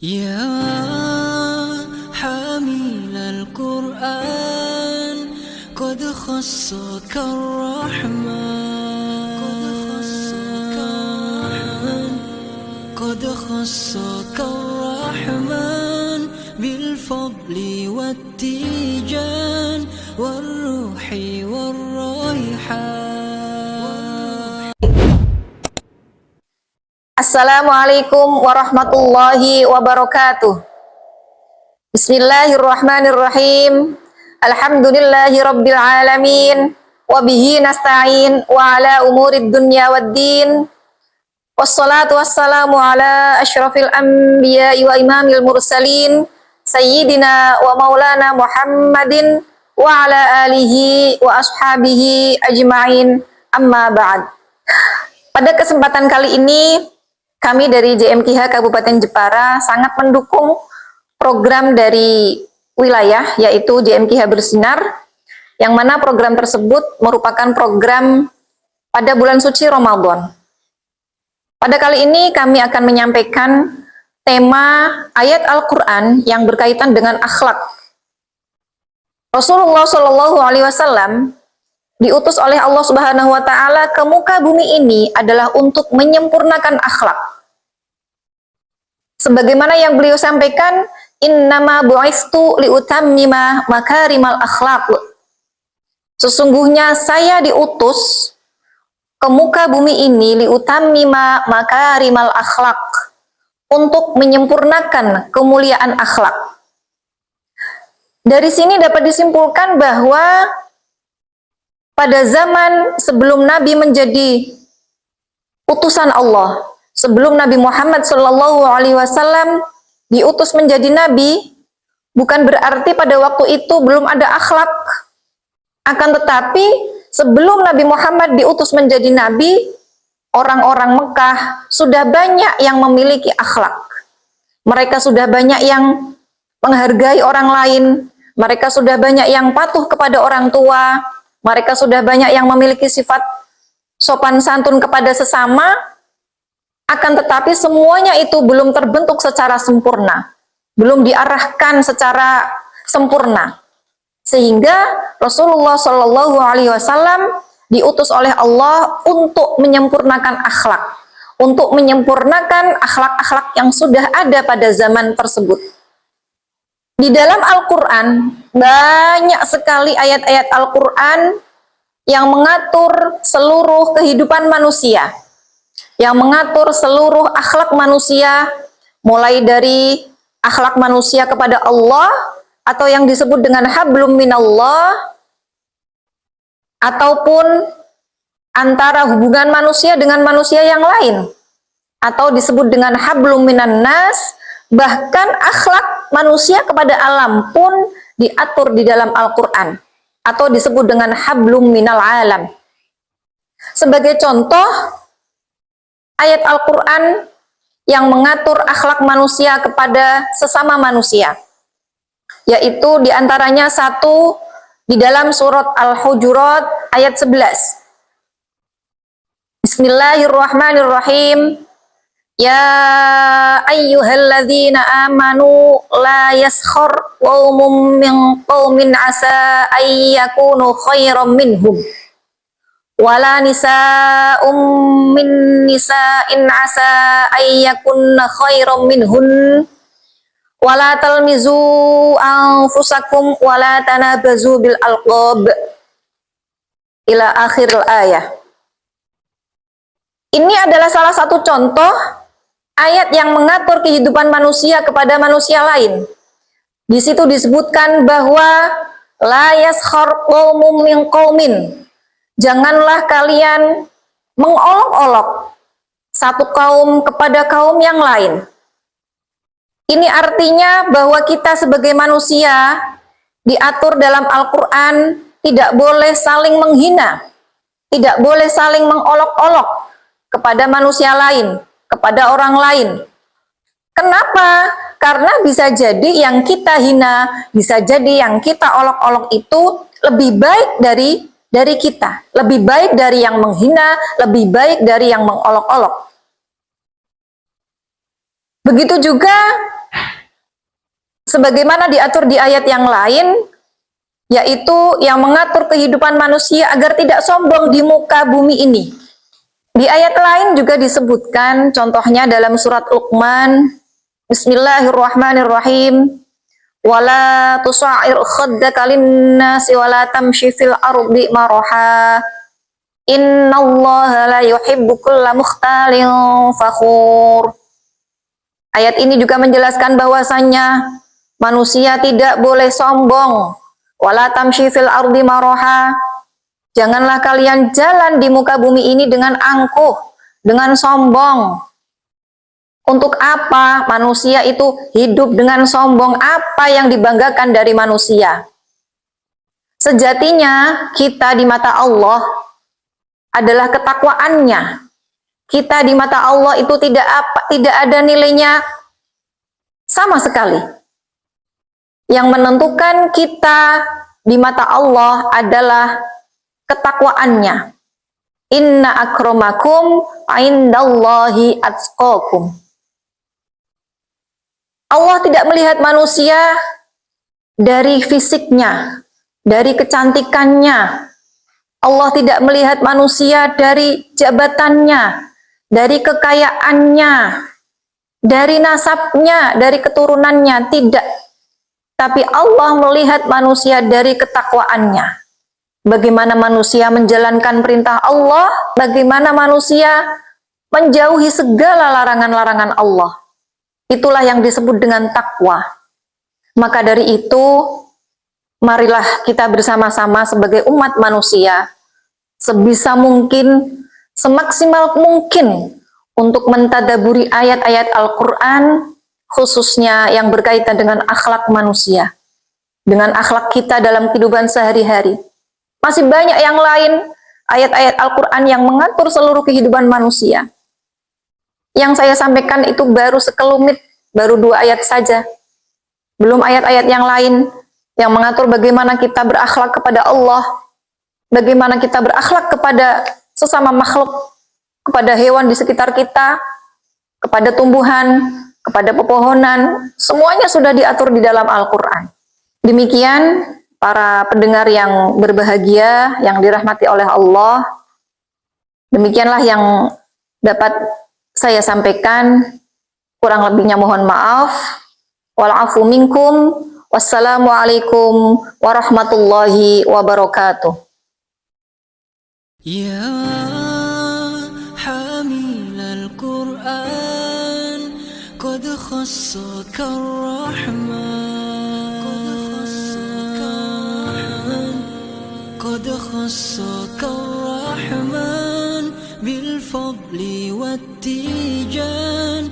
يا حامل القرآن قد خصك الرحمن بالفضل والتيجان والروح والريحان. Assalamualaikum warahmatullahi wabarakatuh. Bismillahirrahmanirrahim. Alhamdulillahi rabbil alamin. Wabihi nasta'in wa ala umurid dunya waddin. Wassalatu wassalamu ala ashrafil anbiya wa imamil mursalin, Sayyidina wa maulana Muhammadin wa ala alihi wa ashabihi ajma'in, amma ba'd. Pada kesempatan kali ini, kami dari JMKH Kabupaten Jepara sangat mendukung program dari wilayah, yaitu JMKH Bersinar, yang mana program tersebut merupakan program pada bulan suci Ramadan. Pada kali ini kami akan menyampaikan tema ayat Al-Quran yang berkaitan dengan akhlak. Rasulullah Shallallahu Alaihi Wasallam diutus oleh Allah Subhanahu Wa Taala ke muka bumi ini adalah untuk menyempurnakan akhlak. Sebagaimana yang beliau sampaikan, innama bu'istu liutammima makarimal akhlaq. Sesungguhnya saya diutus ke muka bumi ini liutammima makarimal akhlaq, untuk menyempurnakan kemuliaan akhlak. Dari sini dapat disimpulkan bahwa pada zaman sebelum Nabi menjadi utusan Allah, sebelum Nabi Muhammad Shallallahu Alaihi Wasallam diutus menjadi Nabi, bukan berarti pada waktu itu belum ada akhlak. Akan tetapi sebelum Nabi Muhammad diutus menjadi Nabi, orang-orang Mekah sudah banyak yang memiliki akhlak. Mereka sudah banyak yang menghargai orang lain. Mereka sudah banyak yang patuh kepada orang tua. Mereka sudah banyak yang memiliki sifat sopan santun kepada sesama. Akan tetapi semuanya itu belum terbentuk secara sempurna, belum diarahkan secara sempurna, sehingga Rasulullah Shallallahu Alaihi Wasallam diutus oleh Allah untuk menyempurnakan akhlak, untuk menyempurnakan akhlak-akhlak yang sudah ada pada zaman tersebut. Di dalam Al-Quran banyak sekali ayat-ayat Al-Quran yang mengatur seluruh kehidupan manusia, yang mengatur seluruh akhlak manusia, mulai dari akhlak manusia kepada Allah, atau yang disebut dengan hablum minallah, ataupun antara hubungan manusia dengan manusia yang lain, atau disebut dengan hablum minan nas. Bahkan akhlak manusia kepada alam pun diatur di dalam Al-Quran, atau disebut dengan hablum minal alam. Sebagai contoh, ayat Al-Quran yang mengatur akhlak manusia kepada sesama manusia, yaitu diantaranya satu di dalam surat Al-Hujurat ayat 11. Bismillahirrahmanirrahim. Ya ayyuhalladzina amanu la yaskhar qaumun min qaumin asa ayyakunu khairam minhum wala nisa'um min nisa'in asa ayyakunna khairam minhun wala talmizu anfusakum wala tanabazu bil alqab, ila akhir ayat. Ini adalah salah satu contoh ayat yang mengatur kehidupan manusia kepada manusia lain. Di situ disebutkan bahwa la yaskhar qaumum min qaumin, janganlah kalian mengolok-olok satu kaum kepada kaum yang lain. Ini artinya bahwa kita sebagai manusia diatur dalam Al-Quran tidak boleh saling menghina, tidak boleh saling mengolok-olok kepada manusia lain, kepada orang lain. Kenapa? Karena bisa jadi yang kita hina, bisa jadi yang kita olok-olok itu lebih baik dari kita, lebih baik dari yang menghina, lebih baik dari yang mengolok-olok. Begitu juga sebagaimana diatur di ayat yang lain, yaitu yang mengatur kehidupan manusia agar tidak sombong di muka bumi ini. Di ayat lain juga disebutkan, contohnya dalam surat Luqman, Bismillahirrahmanirrahim, wala tusa'ir khaddaka linnasi wala tamshi fil ardi maraha innallaha la yuhibbu kulla mukhtalin fakhur. Ayat ini juga menjelaskan bahwasannya manusia tidak boleh sombong. Wala tamshi fil ardi maraha. Janganlah kalian jalan di muka bumi ini dengan angkuh, dengan sombong. Untuk apa manusia itu hidup dengan sombong? Apa yang dibanggakan dari manusia? Sejatinya kita di mata Allah adalah ketakwaannya. Kita di mata Allah itu tidak ada nilainya sama sekali. Yang menentukan kita di mata Allah adalah ketakwaannya. Inna akramakum indallahi atqakum. Allah tidak melihat manusia dari fisiknya, dari kecantikannya. Allah tidak melihat manusia dari jabatannya, dari kekayaannya, dari nasabnya, dari keturunannya, tidak. Tapi Allah melihat manusia dari ketakwaannya. Bagaimana manusia menjalankan perintah Allah, bagaimana manusia menjauhi segala larangan-larangan Allah. Itulah yang disebut dengan takwa. Maka dari itu, marilah kita bersama-sama sebagai umat manusia, sebisa mungkin, semaksimal mungkin, untuk mentadaburi ayat-ayat Al-Quran, khususnya yang berkaitan dengan akhlak manusia, dengan akhlak kita dalam kehidupan sehari-hari. Masih banyak yang lain, ayat-ayat Al-Quran yang mengatur seluruh kehidupan manusia. Yang saya sampaikan itu baru sekelumit, baru 2 ayat saja. Belum ayat-ayat yang lain, yang mengatur bagaimana kita berakhlak kepada Allah, bagaimana kita berakhlak kepada sesama makhluk, kepada hewan di sekitar kita, kepada tumbuhan, kepada pepohonan, semuanya sudah diatur di dalam Al-Quran. Demikian para pendengar yang berbahagia, yang dirahmati oleh Allah, demikianlah yang dapat saya sampaikan. Kurang lebihnya mohon maaf. Wal-afu minkum. Wassalamualaikum warahmatullahi wabarakatuh. يا حامل القرآن قد خصك الرحمن قد خصك الرحمن بالفضل والتيجان